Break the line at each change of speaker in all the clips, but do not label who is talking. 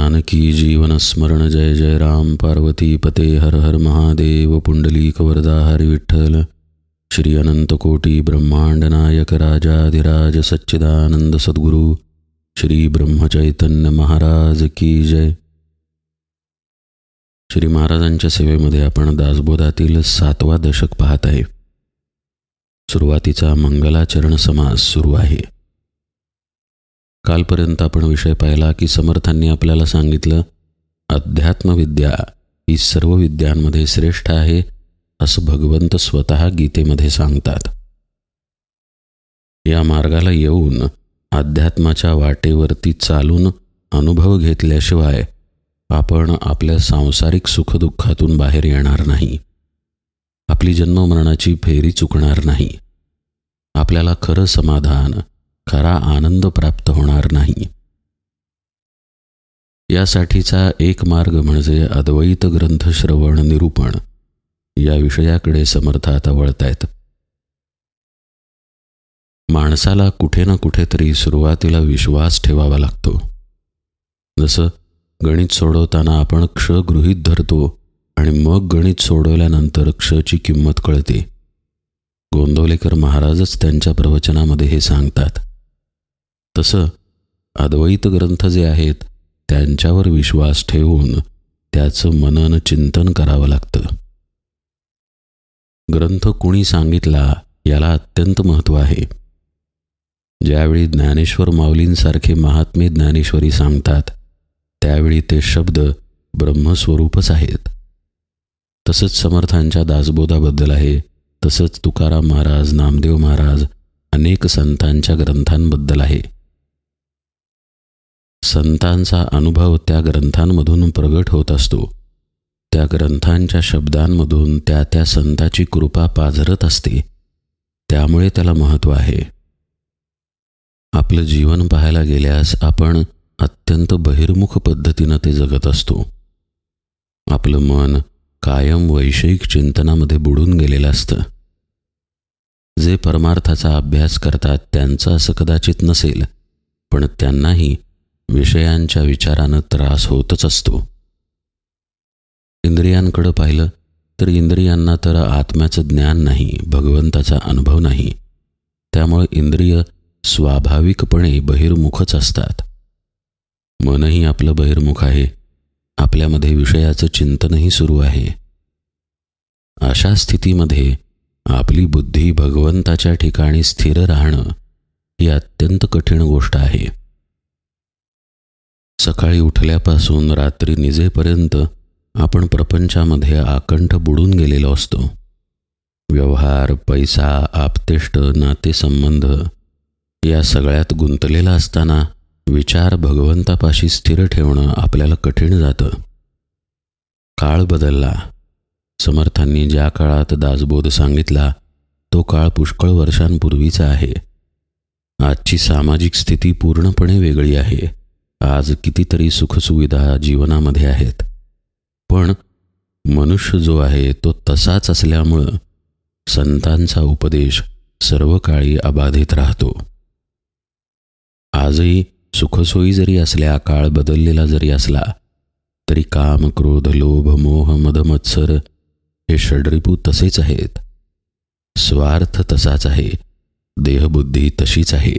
जानकी जीवन स्मरण जय जय राम पार्वती पते हर हर महादेव पुंडलीक वरदा हरि विठ्ठल श्री अनंत कोटी ब्रह्मांड नायक राजाधिराज सच्चिदानंद सद्गुरु श्री ब्रह्मचैतन्य महाराज की जय। श्री महाराजांच्या सेवेमध्ये आपण दासबोधातील 7वा दशक पाहत आहे। सुरुवातीचा मंगलाचरण समास सुरू आहे। कालपर्यंत आपण विषय पाहिला की समर्थांनी आपल्याला सांगितलं अध्यात्मविद्या ही सर्व विद्यांमध्ये श्रेष्ठ आहे असं भगवंत स्वतः गीतेमध्ये सांगतात। या मार्गाला येऊन अध्यात्माच्या वाटेवरती चालून अनुभव घेतल्याशिवाय आपण आपल्या सांसारिक सुखदुःखातून बाहेर येणार नाही। आपली जन्ममरणाची फेरी चुकणार नाही। आपल्याला खरं समाधान, खरा आनंद प्राप्त होणार नाही। यासाठीचा एक मार्ग म्हणजे अद्वैत ग्रंथ श्रवण निरूपण या विषयाकडे समर्थ आता वळतायत। माणसाला कुठे ना कुठेतरी सुरुवातीला विश्वास ठेवावा लागतो। जसं गणित सोडवताना आपण क्ष गृहीत धरतो आणि मग गणित सोडवल्यानंतर क्षची किंमत कळते। गोंदवलेकर महाराजच त्यांच्या प्रवचनामध्ये हे सांगतात। तसं अद्वैत ग्रंथ जे आहेत त्यांच्यावर विश्वास ठेवून त्याचं मनन चिंतन करावं लागतं। ग्रंथ कुणी सांगितला याला अत्यंत महत्त्व आहे। ज्यावेळी ज्ञानेश्वर माऊलींसारखे महात्मे ज्ञानेश्वरी सांगतात त्यावेळी ते शब्द ब्रह्मस्वरूपच आहेत। तसंच समर्थांच्या दासबोधाबद्दल आहे, तसंच तुकाराम महाराज, नामदेव महाराज अनेक संतांच्या ग्रंथांबद्दल आहे। संतांचा अनुभव त्या ग्रंथांमधून प्रगट होत असतो। त्या ग्रंथांच्या शब्दांमधून त्या त्या संताची कृपा पाझरत असते, त्यामुळे त्याला महत्त्व आहे। आपलं जीवन पाहायला गेल्यास आपण अत्यंत बहिर्मुख पद्धतीनं ते जगत असतो। आपलं मन कायम वैषयिक चिंतनामध्ये बुडून गेलेलं असतं। जे परमार्थाचा अभ्यास करतात त्यांचं असं कदाचित नसेल, पण त्यांनाही विषयांच्या विचारानं त्रास होतच असतो। इंद्रियांकडे पाहिलं तर इंद्रियांना तर आत्म्याचं ज्ञान नाही, भगवंताचा अनुभव नाही। त्यामुळे इंद्रिय स्वाभाविकपणे बहिर्मुखच असतात। मनही आपलं बहिर्मुख आहे। आपल्यामध्ये विषयाचं चिंतनही सुरू आहे। अशा स्थितीमध्ये आपली बुद्धी भगवंताच्या ठिकाणी स्थिर राहणं ही अत्यंत कठीण गोष्ट आहे। सकाळी उठल्यापासून रात्री निजेपर्यंत आपण प्रपंचामध्ये आकंठ बुडून गेलेलो असतो। व्यवहार, पैसा, आपतेष्ट, नातेसंबंध या सगळ्यात गुंतलेला असताना विचार भगवंतापाशी स्थिर ठेवणं आपल्याला कठीण जातं। काळ बदलला। समर्थांनी ज्या काळात दासबोध सांगितला तो काळ पुष्कळ वर्षांपूर्वीचा आहे। आजची सामाजिक स्थिती पूर्णपणे वेगळी आहे। आज कितीतरी सुखसुविधा जीवनामध्ये आहेत, पण मनुष्य जो आहे तो तसाच असल्यामुळं संतांचा उपदेश सर्व काळी अबाधित राहतो। आजही सुखसोयी जरी असल्या, काळ बदललेला जरी असला तरी काम, क्रोध, लोभ, मोह, मद, मत्सर हे षड्रिपू तसेच आहेत। स्वार्थ तसाच आहे, देहबुद्धी तशीच आहे।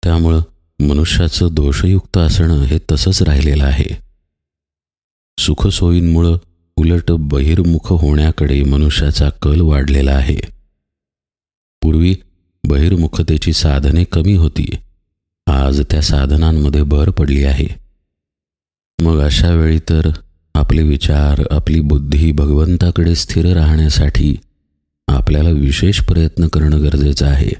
त्यामुळं मनुष्याचं दोषयुक्त असणं हे तसंच राहिलेलं आहे। सुखसोयींमुळं उलट बहिर्मुख होण्याकडे मनुष्याचा कल वाढलेला आहे। पूर्वी बहिर्मुखतेची साधने कमी होती, आज त्या साधनांमध्ये भर पडली आहे। मग अशा वेळी तर आपले विचार, आपली बुद्धी भगवंताकडे स्थिर राहण्यासाठी आपल्याला विशेष प्रयत्न करणं गरजेचं आहे।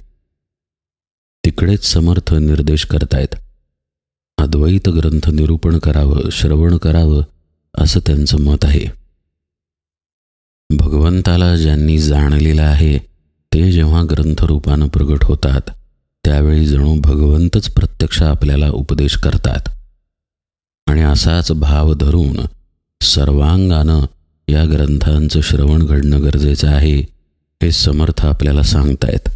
तिकडेच समर्थ निर्देश करतायत। अद्वैत ग्रंथ निरूपण करावं, श्रवण करावं असं त्यांचं मत आहे। भगवंताला ज्यांनी जाणलेलं आहे ते जेव्हा ग्रंथरूपानं प्रगट होतात त्यावेळी जणू भगवंतच प्रत्यक्ष आपल्याला उपदेश करतात। आणि असाच भाव धरून सर्वांगानं या ग्रंथांचं श्रवण घडणं गरजेचं आहे हे समर्थ आपल्याला सांगतायत।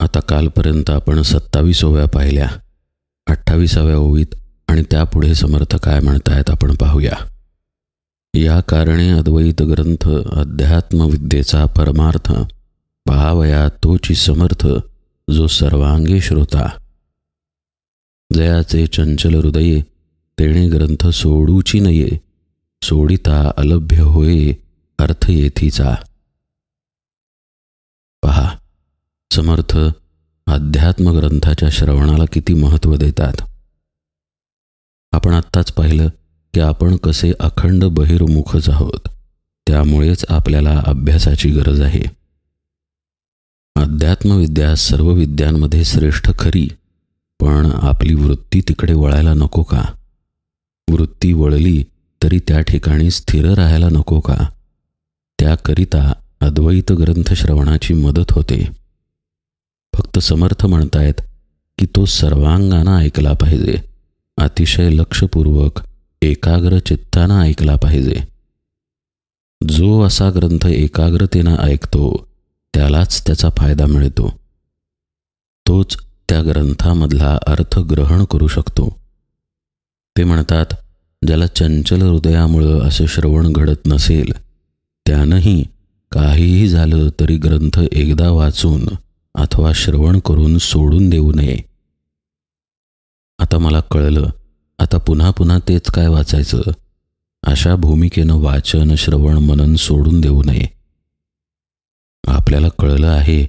आता कालपर्यंत आपण 27 ओव्या पाहिल्या। 28व्या ओवीत आणि त्यापुढे समर्थ काय म्हणतायत आपण पाहूया. या कारणे अद्वैत ग्रंथ अध्यात्मविद्येचा परमार्थ पहावया तोची समर्थ जो सर्वांगी श्रोता. जयाचे चंचल हृदये तेणे ग्रंथ सोडूची नये, सोडिता अलभ्य होय अर्थ येथीचा. पहा, समर्थ अध्यात्मग्रंथाच्या श्रवणाला किती महत्त्व देतात. आपण आत्ताच पाहिलं की आपण कसे अखंड बहिर्मुखच आहोत, त्यामुळेच आपल्याला अभ्यासाची गरज आहे. अध्यात्मविद्या सर्व विद्यांमध्ये श्रेष्ठ खरी, पण आपली वृत्ती तिकडे वळायला नको का? वृत्ती वळली तरी त्या ठिकाणी स्थिर राहायला नको का? त्याकरिता अद्वैत ग्रंथ श्रवणाची मदत होते. फक्त समर्थ म्हणतायत की तो सर्वांगानं ऐकला पाहिजे, अतिशय लक्षपूर्वक एकाग्र चित्तानं ऐकला पाहिजे. जो असा ग्रंथ एकाग्रतेनं ऐकतो त्यालाच त्याचा फायदा मिळतो. तोच त्या ग्रंथामधला अर्थ ग्रहण करू शकतो. ते म्हणतात, ज्याला चंचल हृदयामुळं असं श्रवण घडत नसेल त्यानंही काहीही झालं तरी ग्रंथ एकदा वाचून अथवा श्रवण करून सोडून देऊ नये. आता मला कळलं, आता पुन्हा पुन्हा तेच काय वाचायचं, अशा भूमिकेनं वाचन श्रवण मनन सोडून देऊ नये. आपल्याला कळलं आहे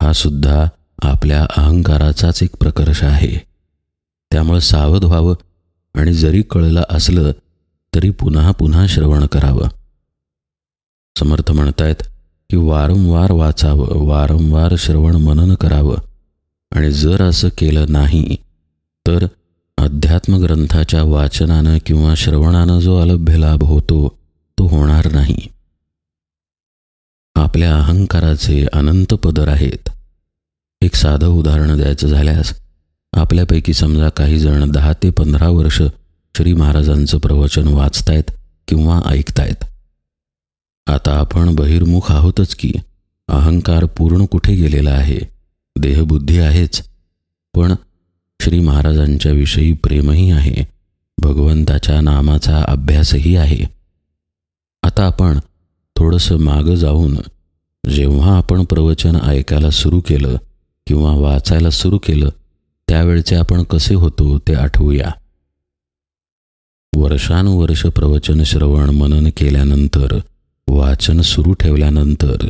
हा सुद्धा आपल्या अहंकाराचाच एक प्रकर्ष आहे. त्यामुळे सावध व्हावं आणि जरी कळलं असलं तरी पुन्हा पुन्हा श्रवण करावं. समर्थ म्हणतायत की वारंवार वाचावं, वारंवार श्रवण मनन करावं, आणि जर असं केलं नाही तर अध्यात्मग्रंथाच्या वाचनानं किंवा श्रवणानं जो अलभ्य लाभ होतो तो होणार नाही. आपल्या अहंकाराचे अनंत पदर आहेत. एक साधं उदाहरण द्यायचं झाल्यास, आपल्यापैकी समजा काही जण 10 ते 15 वर्ष श्री महाराजांचं प्रवचन वाचतायत किंवा ऐकतायत. आता आपण बहिर्मुख आहोतच की, अहंकार पूर्ण कुठे गेलेला आहे, देहबुद्धी आहेच, पण श्री महाराजांच्या विषयी प्रेमही आहे, भगवंताच्या नामाचा अभ्यासही आहे. आता आपण थोडंसं मागं जाऊन जेव्हा आपण प्रवचन ऐकायला सुरू केलं किंवा वाचायला सुरू केलं त्यावेळचे आपण कसे होतो ते आठवूया. वर्षानुवर्ष प्रवचन श्रवण मनन केल्यानंतर, वाचन सुरू ठेवल्यानंतर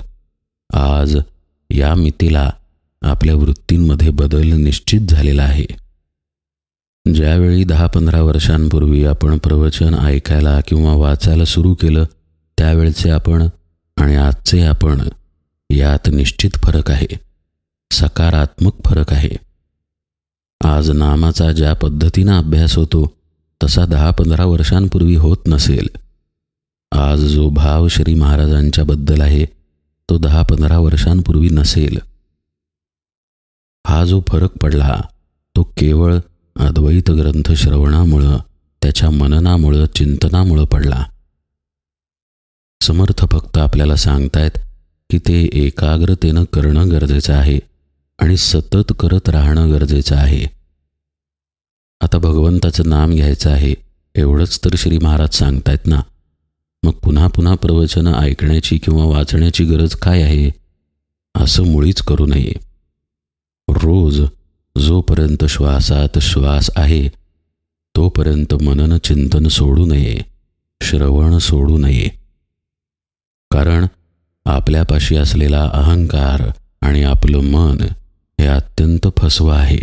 आज या मितीला आपल्या वृत्तींमध्ये बदल निश्चित झालेला आहे. ज्यावेळी 10-15 वर्षांपूर्वी आपण प्रवचन ऐकायला किंवा वाचायला सुरू केलं त्यावेळचे आपण आणि आजचे आपण यात निश्चित फरक आहे, सकारात्मक फरक आहे. आज नामाचा ज्या पद्धतीनं अभ्यास होतो तसा 10-15 वर्षांपूर्वी होत नसेल. आज जो भाव श्री महाराजांच्या बद्दल आहे तो 10-15 वर्षांपूर्वी नसेल. हा जो फरक पडला तो केवळ अद्वैत ग्रंथ श्रवणामुळं, त्याच्या मननामुळं, चिंतनामुळं पडला. समर्थ फक्त आपल्याला सांगतायत की ते एकाग्रतेनं करणं गरजेचं आहे आणि सतत करत राहणं गरजेचं आहे. आता भगवंताचं नाम घ्यायचं आहे एवढंच तर श्री महाराज सांगतायत ना, मग पुन्हा पुन्हा प्रवचनं ऐकण्याची किंवा वाचण्याची गरज काय आहे? असं मुळीच करू नये. रोज जोपर्यंत श्वासात श्वास आहे तोपर्यंत मनन चिंतन सोडू नये, श्रवण सोडू नये. कारण आपल्यापाशी असलेला अहंकार आणि आपलं मन हे अत्यंत फसवं आहे.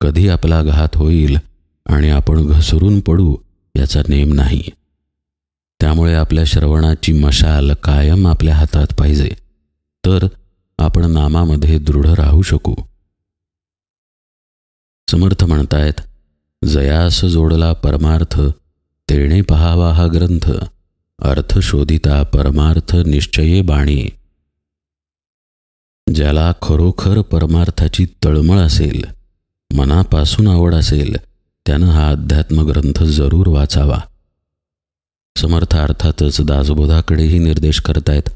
कधी आपला घात होईल आणि आपण घसरून पडू याचा नेम नाही. त्यामुळे आपल्या श्रवणाची मशाल कायम आपल्या हातात पाहिजे, तर आपण नामामध्ये दृढ राहू शकू. समर्थ म्हणतायत, जयास जोडला परमार्थ तेणे पहावा हा ग्रंथ, अर्थ शोधिता परमार्थ निश्चये बाणी. ज्याला खरोखर परमार्थाची तळमळ असेल, मनापासून आवड असेल, त्यानं हा अध्यात्मग्रंथ जरूर वाचावा. समर्थ अर्थातच दासबोधाकडेही निर्देश करतायत,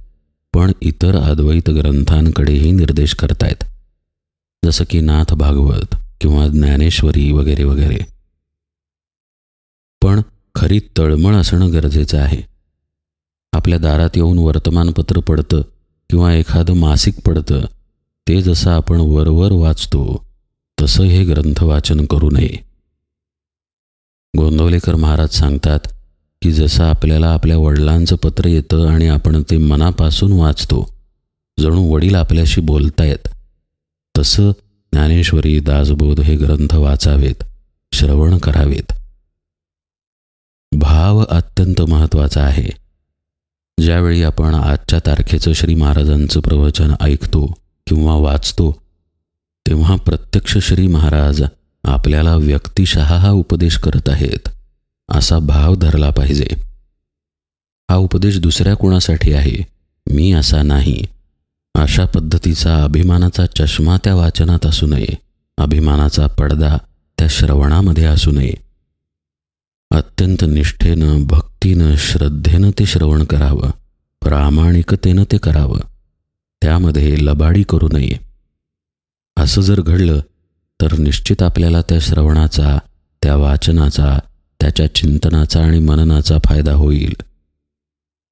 पण इतर अद्वैत ग्रंथांकडेही निर्देश करतायत, जसं की नाथ भागवत किंवा ज्ञानेश्वरी वगैरे वगैरे. खरी तळमळ असणं गरजेचं आहे. आपल्या दारात येऊन वर्तमानपत्र पडतं किंवा एखादं मासिक पडतं, ते जसं आपण वरवर वाचतो तसं हे ग्रंथ वाचन करू नये. गोंदवलेकर महाराज सांगतात की जसं आपल्याला आपल्या वडिलांचं पत्र येतं आणि आपण ते मनापासून वाचतो, जणू वडील आपल्याशी बोलतायत, तसं ज्ञानेश्वरी, दासबोध हे ग्रंथ वाचावेत, श्रवण करावेत. भाव अत्यंत महत्त्वाचा आहे. ज्यावेळी आपण आजच्या तारखेचं श्री महाराजांचं प्रवचन ऐकतो किंवा वाचतो, तेव्हा प्रत्यक्ष श्री महाराज आपल्याला व्यक्तिशः हा उपदेश करत आहेत असा भाव धरला पाहिजे. हा उपदेश दुसऱ्या कोणासाठी आहे, मी असा नाही, अशा पद्धतीचा अभिमानाचा चष्मा त्या वाचनात असू नये, अभिमानाचा पडदा त्या श्रवणामध्ये असू नये. अत्यंत निष्ठेनं, भक्तीनं, श्रद्धेनं ते श्रवण करावं, प्रामाणिकतेनं ते करावं, त्यामध्ये लबाडी करू नये. असं जर घडलं तर निश्चित आपल्याला त्या श्रवणाचा, त्या वाचनाचा, त्याच्या चिंतनाचा आणि मननाचा फायदा होईल.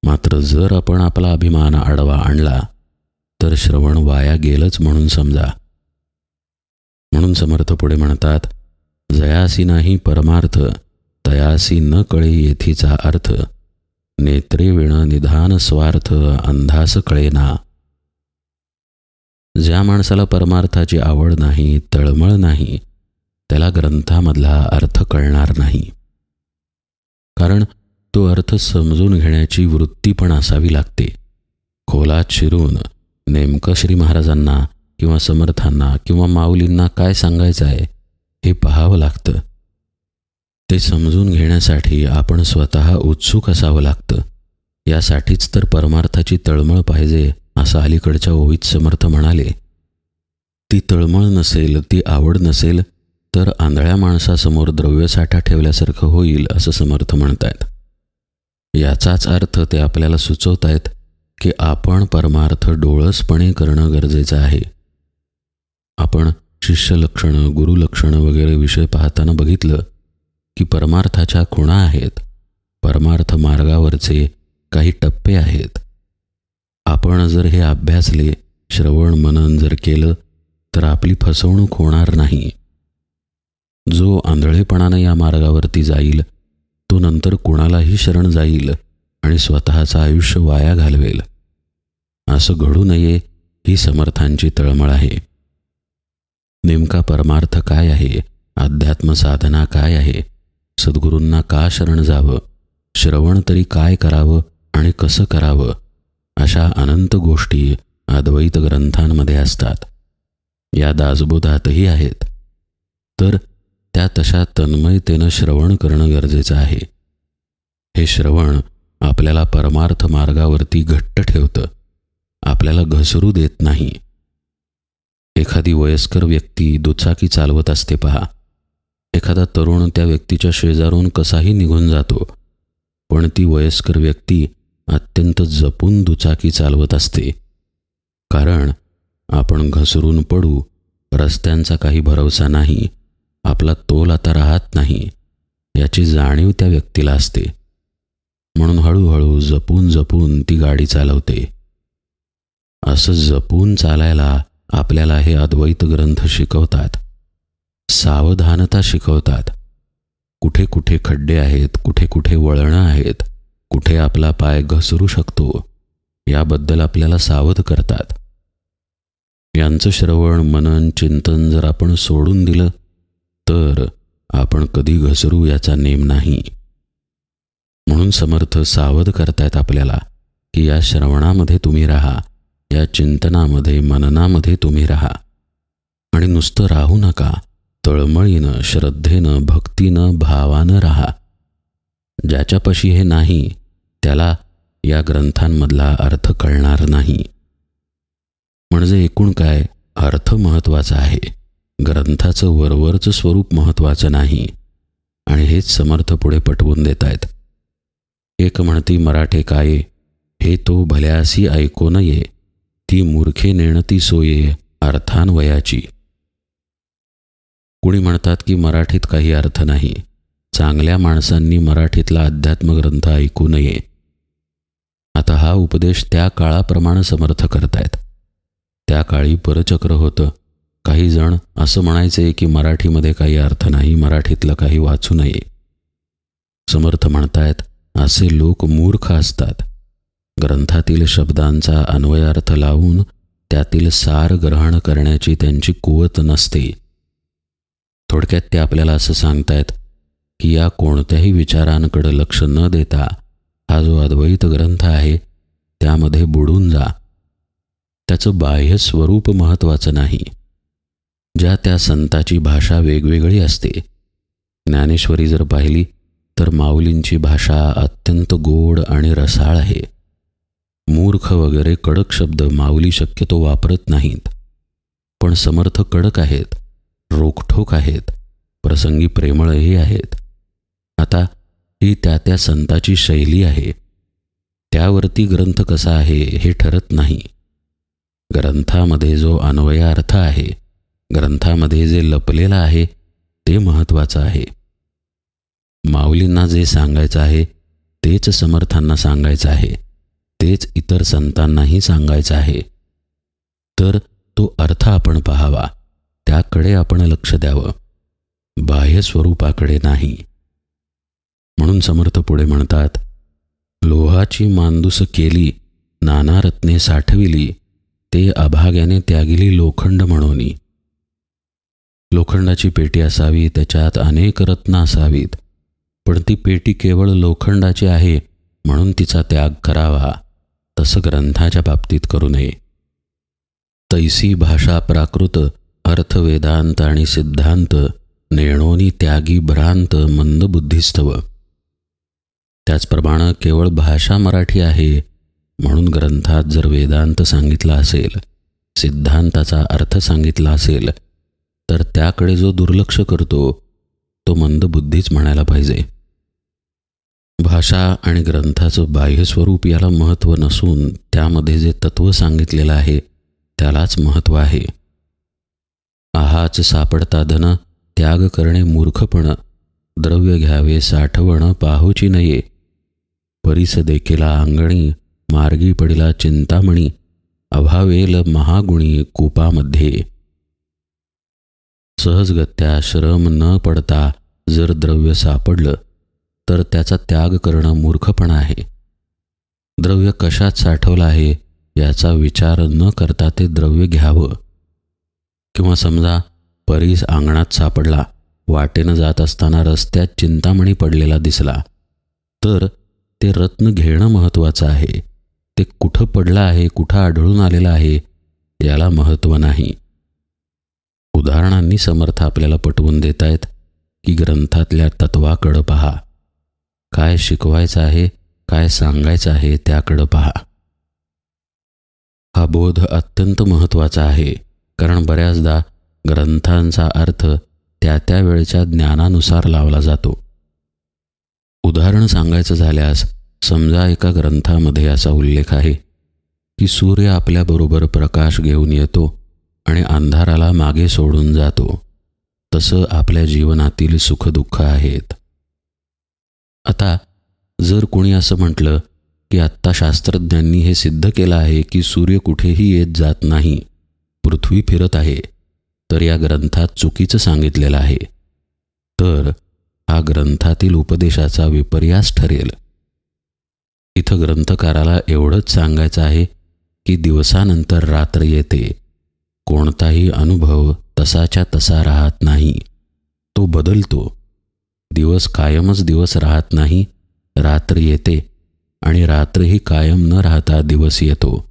मात्र जर आपण आपला अभिमान आडवा आणला तर श्रवण वाया गेलंच म्हणून समजा. म्हणून समर्थ पुढे म्हणतात, जयासी नाही परमार्थ, तयासी न कळे येथीचा अर्थ, नेत्रे विण निधान स्वार्थ, अंधास कळेना. ज्या माणसाला परमार्थाची आवड नाही, तळमळ नाही, त्याला ग्रंथामधला अर्थ कळणार नाही. कारण तो अर्थ समजून घेण्याची वृत्ती पण असावी लागते. खोलात शिरून नेमकं श्री महाराजांना किंवा समर्थांना किंवा माऊलींना काय सांगायचं आहे हे पाहावं लागतं. ते समजून घेण्यासाठी आपण स्वतः उत्सुक असावं लागतं. यासाठीच तर परमार्थाची तळमळ पाहिजे असं अलीकडच्या ओवीत समर्थ म्हणाले. ती तळमळ नसेल, ती आवड नसेल तर आंधळ्या माणसासमोर द्रव्यसाठा ठेवल्यासारखं होईल असं समर्थ म्हणतायत. याचाच अर्थ ते आपल्याला सुचवतायत की आपण परमार्थ डोळसपणे करणं गरजेचं आहे. आपण शिष्यलक्षणं, गुरुलक्षणं वगैरे विषय पाहताना बघितलं की परमार्थाच्या खुणा आहेत, परमार्थ मार्गावरचे काही टप्पे आहेत. आपण जर हे अभ्यासले, श्रवण मनन जर केलं तर आपली फसवणूक होणार नाही. जो आंधळेपणानं या मार्गावरती जाईल तो नंतर कुणालाही शरण जाईल आणि स्वतःचं आयुष्य वाया घालवेल. असं घडू नये ही समर्थांची तळमळ आहे. नेमका परमार्थ काय आहे, अध्यात्म साधना काय आहे, सद्गुरूंना का शरण जावं, श्रवण तरी काय करावं आणि कसं करावं, अशा अनंत गोष्टी अद्वैत ग्रंथांमध्ये असतात. या दासबोधातही आहेत. तर त्या तशा तन्मयतेनं श्रवण करणं गरजेचं आहे. हे श्रवण आपल्याला परमार्थ मार्गावरती घट्ट ठेवतं, आपल्याला घसरू देत नाही. एखादी वयस्कर व्यक्ती दुचाकी चालवत असते पहा. एखादा तरुण त्या व्यक्तीच्या शेजारून कसाही निघून जातो, पण ती वयस्कर व्यक्ती अत्यंत जपून दुचाकी चालवत असते. कारण आपण घसरून पडू, रस्त्यांचा काही भरवसा नाही, आपला तोल आता राहत नाही याची जाणीव त्या व्यक्तीला असते. म्हणून हळूहळू जपून जपून ती गाडी चालवते. असं जपून चालायला आपल्याला हे अद्वैत ग्रंथ शिकवतात. सावधानता शिकवतात. कुठे कुठे खड्डे आहेत, कुठे कुठे वळणं आहेत, कुठे आपला पाय घसरू शकतो याबद्दल आपल्याला सावध करतात. यांचं श्रवण मनन चिंतन जर आपण सोडून दिलं तर आपण कधी घसरू याचा नेम नाही. म्हणून समर्थ सावध करतायत आपल्याला की या श्रवणामध्ये तुम्ही राहा, या चिंतनामध्ये मननामध्ये तुम्ही राहा. आणि नुसतं राहू नका, तळमळीनं, श्रद्धेनं, भक्तीनं, भावानं राहा. ज्याच्यापाशी हे नाही त्याला या ग्रंथांमधला अर्थ कळणार नाही. म्हणजे एकूण काय, अर्थ महत्त्वाचा आहे, ग्रंथाचं वरवरचं स्वरूप महत्त्वाचं नाही. आणि हेच समर्थ पुढे पटवून देत आहेत. एक म्हणती मराठे काये, हे तो भल्यासी ऐको नये, ती मूर्खे नेणती सोये अर्थान्वयाची. कुणी म्हणतात की मराठीत काही अर्थ नाही, चांगल्या माणसांनी मराठीतला अध्यात्मग्रंथ ऐकू नये. आता हा उपदेश त्या काळाप्रमाणे समर्थ करतायत. त्या काळी परचक्र होतं. काही जण असं म्हणायचे की मराठीमध्ये काही अर्थ नाही, मराठीतलं काही वाचू नये. समर्थ म्हणतायत असे लोक मूर्ख असतात. ग्रंथातील शब्दांचा अन्वयार्थ लावून त्यातील सार ग्रहण करण्याची त्यांची कुवत नसते. थोडक्यात ते आपल्याला असं सांगतायत की या कोणत्याही विचारांकडे लक्ष न देता हा जो अद्वैत ग्रंथ आहे त्यामध्ये बुडून जा. त्याचं बाह्य स्वरूप महत्त्वाचं नाही. ज्या त्या संताची भाषा वेगवेगळी असते. ज्ञानेश्वरी जर पाहिली तर माऊलींची भाषा अत्यंत गोड आणि रसाळ आहे. मूर्ख वगैरे कडक शब्द माऊली शक्यतो वापरत नाहीत. पण समर्थ कडक आहेत, रोखठोक आहेत, प्रसंगी प्रेमळही आहेत. आता ही त्या त्या संताची शैली आहे. त्यावरती ग्रंथ कसा आहे हे ठरत नाही. ग्रंथामध्ये जो अन्वयार्थ आहे, ग्रंथामध्ये जे लपलेलं आहे ते महत्त्वाचं आहे. माऊलींना जे सांगायचं आहे तेच समर्थांना सांगायचं आहे, तेच इतर संतांनाही सांगायचं आहे. तर तो अर्थ आपण पाहावा, त्याकडे आपण लक्ष द्यावं, बाह्य स्वरूपाकडे नाही. म्हणून समर्थ पुढे म्हणतात, लोहाची मांदूस केली, नाना रत्ने साठविली, ते अभाग्याने त्यागिली लोखंड म्हणूनी. लोखंडाची पेटी असावी, त्याच्यात अनेक रत्न असावीत, पण ती पेटी केवळ लोखंडाची आहे म्हणून तिचा त्याग करावा, तसं ग्रंथाच्या बाबतीत करू नये. तैसी भाषा प्राकृत, अर्थ वेदांत आणि सिद्धांत, नेणोनी त्यागी भ्रांत मंदबुद्धिस्तव. त्याचप्रमाणे केवळ भाषा मराठी आहे म्हणून ग्रंथात जर वेदांत सांगितला असेल, सिद्धांताचा अर्थ सांगितला असेल, तर त्याकडे जो दुर्लक्ष करतो तो मंदबुद्धीच म्हणायला पाहिजे. भाषा आणि ग्रंथाचं बाह्यस्वरूप याला महत्त्व नसून त्यामध्ये जे तत्त्व सांगितलेलं आहे त्यालाच महत्त्व आहे. आहाच सापडता धन, त्याग करणे मूर्खपण, द्रव्य घ्यावे साठवण पाहुची नये, परीस देखिला अंगणी, मार्गी पडिला चिंतामणी, अभावेल महागुणी कूपामध्ये. सहजगत्या श्रम न पडता जर द्रव्य सापडलं तर त्याचा त्याग करणं मूर्खपणा आहे. द्रव्य कशात साठवलं आहे याचा विचार न करता ते द्रव्य घ्यावं. किंवा समजा परीस अंगणात सापडला, वाटेनं जात असताना रस्त्यात चिंतामणी पडलेला दिसला, तर ते रत्न घेणं महत्त्वाचं आहे. ते कुठं पडलं आहे, कुठं आढळून आलेलं आहे याला महत्त्व नाही. उदाहरणांनी समर्थ आपल्याला पटवून देत आहेत की ग्रंथातल्या तत्वाकडं पहा, काय शिकवायचं आहे, काय सांगायचं आहे त्याकडं पहा. हा बोध अत्यंत महत्त्वाचा आहे, कारण बऱ्याचदा ग्रंथांचा अर्थ त्या त्या वेळच्या ज्ञानानुसार लावला जातो. उदाहरण सांगायचं झाल्यास, समजा एका ग्रंथामध्ये असा उल्लेख आहे की सूर्य आपल्याबरोबर प्रकाश घेऊन येतो आणि अंधाराला मागे सोडून जातो. तसं आपल्या जीवनातील सुखदुःख आहेत. आता जर कोणी असं म्हटलं की आत्ता शास्त्रज्ञांनी हे सिद्ध केलं आहे की सूर्य कुठेही येत जात नाही, पृथ्वी फिरत आहे, तर या ग्रंथात चुकीचं सांगितलेलं आहे. तर हा ग्रंथातील उपदेशाचा विपर्यास ठरेल. इथं ग्रंथकाराला एवढंच सांगायचं आहे की दिवसानंतर रात्र येते. कोणताही अनुभव तसाच्या तसा राहत नाही, तो बदलतो. दिवस कायमच दिवस राहत नाही, रात्र येते आणि रात्रही कायम न राहता दिवस येतो.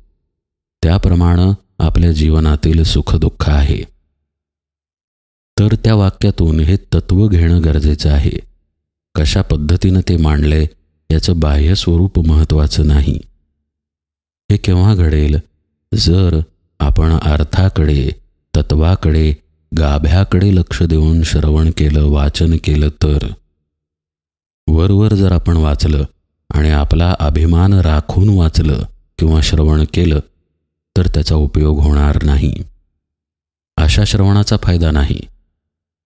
त्याप्रमाणे आपल्या जीवनातील सुखदुःख आहे. तर त्या वाक्यातून हे तत्त्व घेणं गरजेचं आहे. कशा पद्धतीनं ते मांडले याचं बाह्य स्वरूप महत्त्वाचं नाही. हे केव्हा घडेल, जर आपण अर्थाकडे, तत्वाकडे, गाभ्याकडे लक्ष देऊन श्रवण केलं, वाचन केलं तर. वरवर जर आपण वाचलं आणि आपला अभिमान राखून वाचलं किंवा श्रवण केलं तर त्याचा उपयोग होणार नाही. अशा श्रवणाचा फायदा नाही.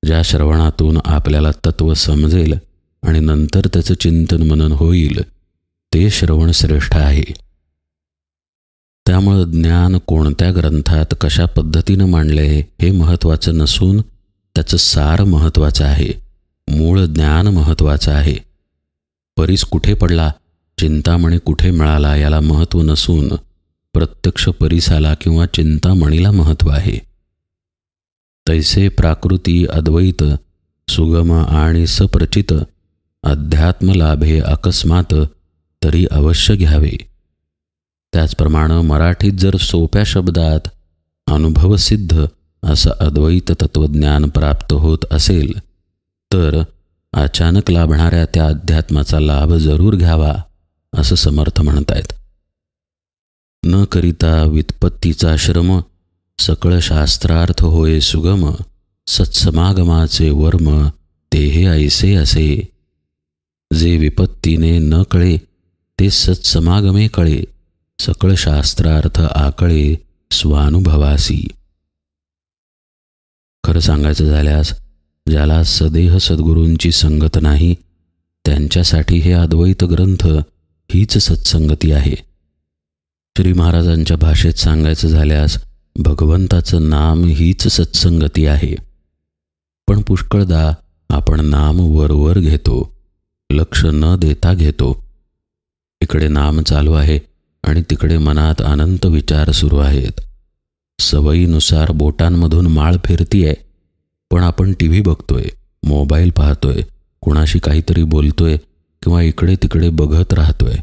ज्या श्रवणातून आपल्याला तत्त्व समजेल आणि नंतर त्याचं चिंतन मनन होईल ते श्रवण श्रेष्ठ आहे. त्यामुळं ज्ञान कोणत्या ग्रंथात कशा पद्धतीनं मांडले हे महत्त्वाचं नसून त्याचं सार महत्त्वाचं आहे. मूळ ज्ञान महत्त्वाचं आहे. परीस कुठे पडला, चिंतामणी कुठे मिळाला याला महत्त्व नसून प्रत्यक्ष परीसाला किंवा चिंतामणीला महत्त्व आहे. तैसे प्राकृती अद्वैत सुगम आणि सप्रचित अध्यात्म लाभे अकस्मात तरी अवश्य घ्यावे. त्याचप्रमाणे मराठीत जर सोप्या शब्दात अनुभवसिद्ध असं अद्वैत तत्त्वज्ञान प्राप्त होत असेल तर अचानक लाभणाऱ्या त्या अध्यात्माचा लाभ जरूर घ्यावा असं समर्थ म्हणतायत. न करिता व्युत्पत्तीचा श्रम सकळ शास्त्रार्थ होय सुगम सत्समागमाचे वर्म तेहे ऐसे असे. जे विपत्तीने न कळे ते सत्समागमे कळे सकळ शास्त्रार्थ आकळे स्वानुभवासी. खरं सांगायचं झाल्यास ज्याला सदेह सद्गुरूंची संगत नाही त्यांच्यासाठी हे अद्वैत ग्रंथ हीच सत्संगती आहे. श्री महाराजांच्या भाषेत सांगायचं झाल्यास भगवंताचं नाम हीच सत्संगती आहे. पण पुष्कळदा आपण नाम वरवर घेतो, लक्ष न देता घेतो. इकडे नाम चालू आहे आणि तिकडे मनात अनंत विचार सुरू आहेत. सवयीनुसार बोटांमधून माळ फिरतीये, पण आपण टी व्ही बघतोय, मोबाईल पाहतोय, कुणाशी काहीतरी बोलतोय किंवा इकडे तिकडे बघत राहतोय.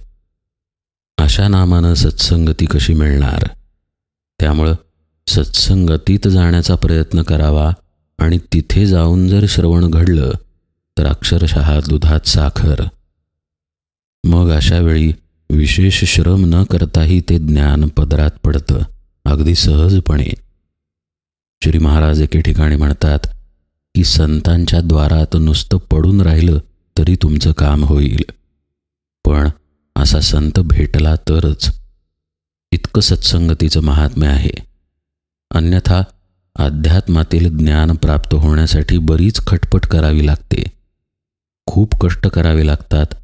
अशा नामानं सत्संगती कशी मिळणार? त्यामुळं सत्संगतीत जाण्याचा प्रयत्न करावा आणि तिथे जाऊन जर श्रवण घडलं तर अक्षरशः दुधात साखर. मग अशा वेळी विशेष श्रम न करताही ते ज्ञान पदरात पडतं अगदी सहजपणे. श्री महाराज एके ठिकाणी म्हणतात की संतांच्या द्वारात नुसतं पडून राहिलं तरी तुमचं काम होईल, पण असा संत भेटला तरच. इतकं सत्संगतीचं महात्म्य आहे. अन्यथा अध्यात्मातील ज्ञान प्राप्त होण्यासाठी बरीच खटपट करावी लागते. खूप कष्ट करावे लागतात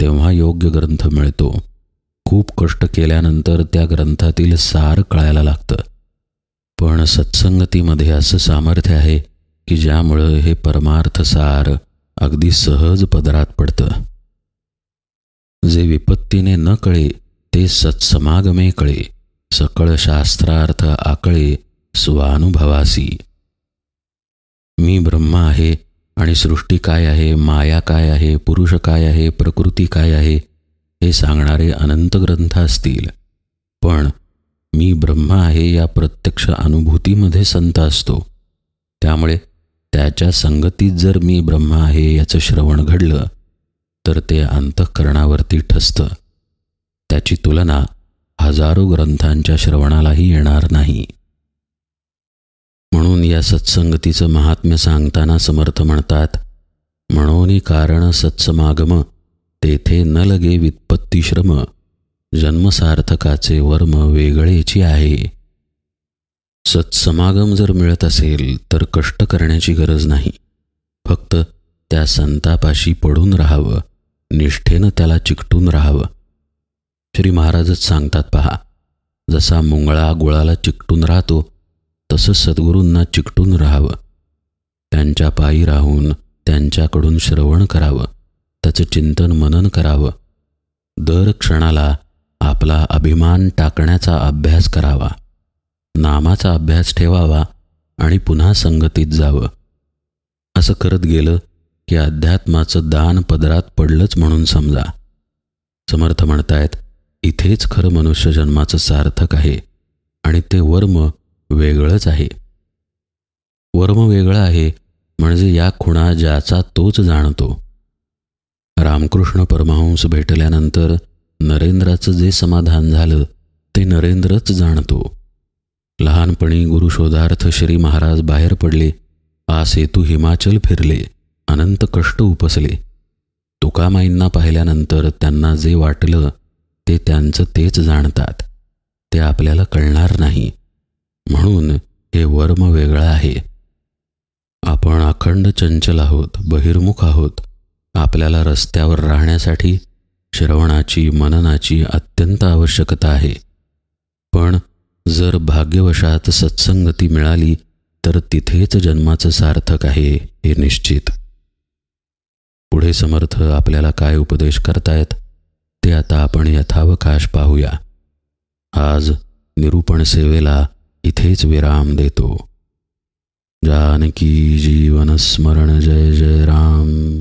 तेव्हा योग्य ग्रंथ मिळतो. खूप कष्ट केल्यानंतर त्या ग्रंथातील सार कळायला लागतं. पण सत्संगतीमध्ये असं सामर्थ्य आहे की ज्यामुळं हे परमार्थ सार अगदी सहज पदरात पडतं. जे विपत्तीने न कळे ते सत्समागमे कळे सकळ शास्त्रार्थ आकळे स्वानुभवासी. मी ब्रह्म आहे आणि सृष्टी काय आहे, माया काय आहे, पुरुष काय आहे, प्रकृती काय आहे हे सांगणारे अनंत ग्रंथ असतील, पण मी ब्रह्म आहे या प्रत्यक्ष अनुभूतीमध्ये संत असतो. त्यामुळे त्याच्या संगतीत जर मी ब्रह्म आहे याचं श्रवण घडलं तर ते अंतःकरणावरती ठसतं. त्याची तुलना हजारो ग्रंथांच्या श्रवणालाही येणार नाही. म्हणून या सत्संगतीचं महात्म्य सांगताना समर्थ म्हणतात, म्हणून कारण सत्समागम तेथे न लगे व्युत्पत्ती श्रम जन्मसार्थकाचे वर्म वेगळेची आहे. सत्समागम जर मिळत असेल तर कष्ट करण्याची गरज नाही. फक्त त्या संतापाशी पडून राहावं, निष्ठेनं त्याला चिकटून राहावं. श्री महाराजच सांगतात पहा, जसा मुंगळा गुळाला चिकटून राहतो तसं सद्गुरूंना चिकटून राहावं. त्यांच्या पायी राहून त्यांच्याकडून श्रवण करावं, त्याचं चिंतन मनन करावं. दर क्षणाला आपला अभिमान टाकण्याचा अभ्यास करावा, नामाचा अभ्यास ठेवावा आणि पुन्हा संगतीत जावं. असं करत गेलं की अध्यात्माचं दान पदरात पडलंच म्हणून समजा. समर्थ म्हणतायत, इथेच खरं मनुष्य जन्माचं सार्थक आहे आणि ते वर्म वेगळंच आहे. वर्म वेगळं आहे म्हणजे या खुणा ज्याचा तोच जाणतो. रामकृष्ण परमहंस भेटल्यानंतर नरेंद्राचं जे समाधान झालं ते नरेंद्रच जाणतो. लहानपणी गुरुशोधार्थ श्री महाराज बाहेर पडले, सेतू हिमाचल फिरले, अनंत कष्ट उपसले. तुकामाईंना पाहिल्यानंतर त्यांना जे वाटलं ते त्यांचं तेच जाणतात, ते आपल्याला कळणार नाही. म्हणून हे वर्म वेगळं आहे. आपण अखंड चंचल आहोत, बहिर्मुख आहोत. आपल्याला रस्त्यावर राहण्यासाठी श्रवणाची मननाची अत्यंत आवश्यकता आहे. पण जर भाग्यवशात सत्संगती मिळाली तर तिथेच जन्माचं सार्थक आहे हे निश्चित. पुढे समर्थ आपल्याला काय उपदेश करतायत ते आता आपण यथावकाश पाहूया. आज निरूपण सेवेला इथेच विराम देतो. जानकी जीवन स्मरण जय जय राम.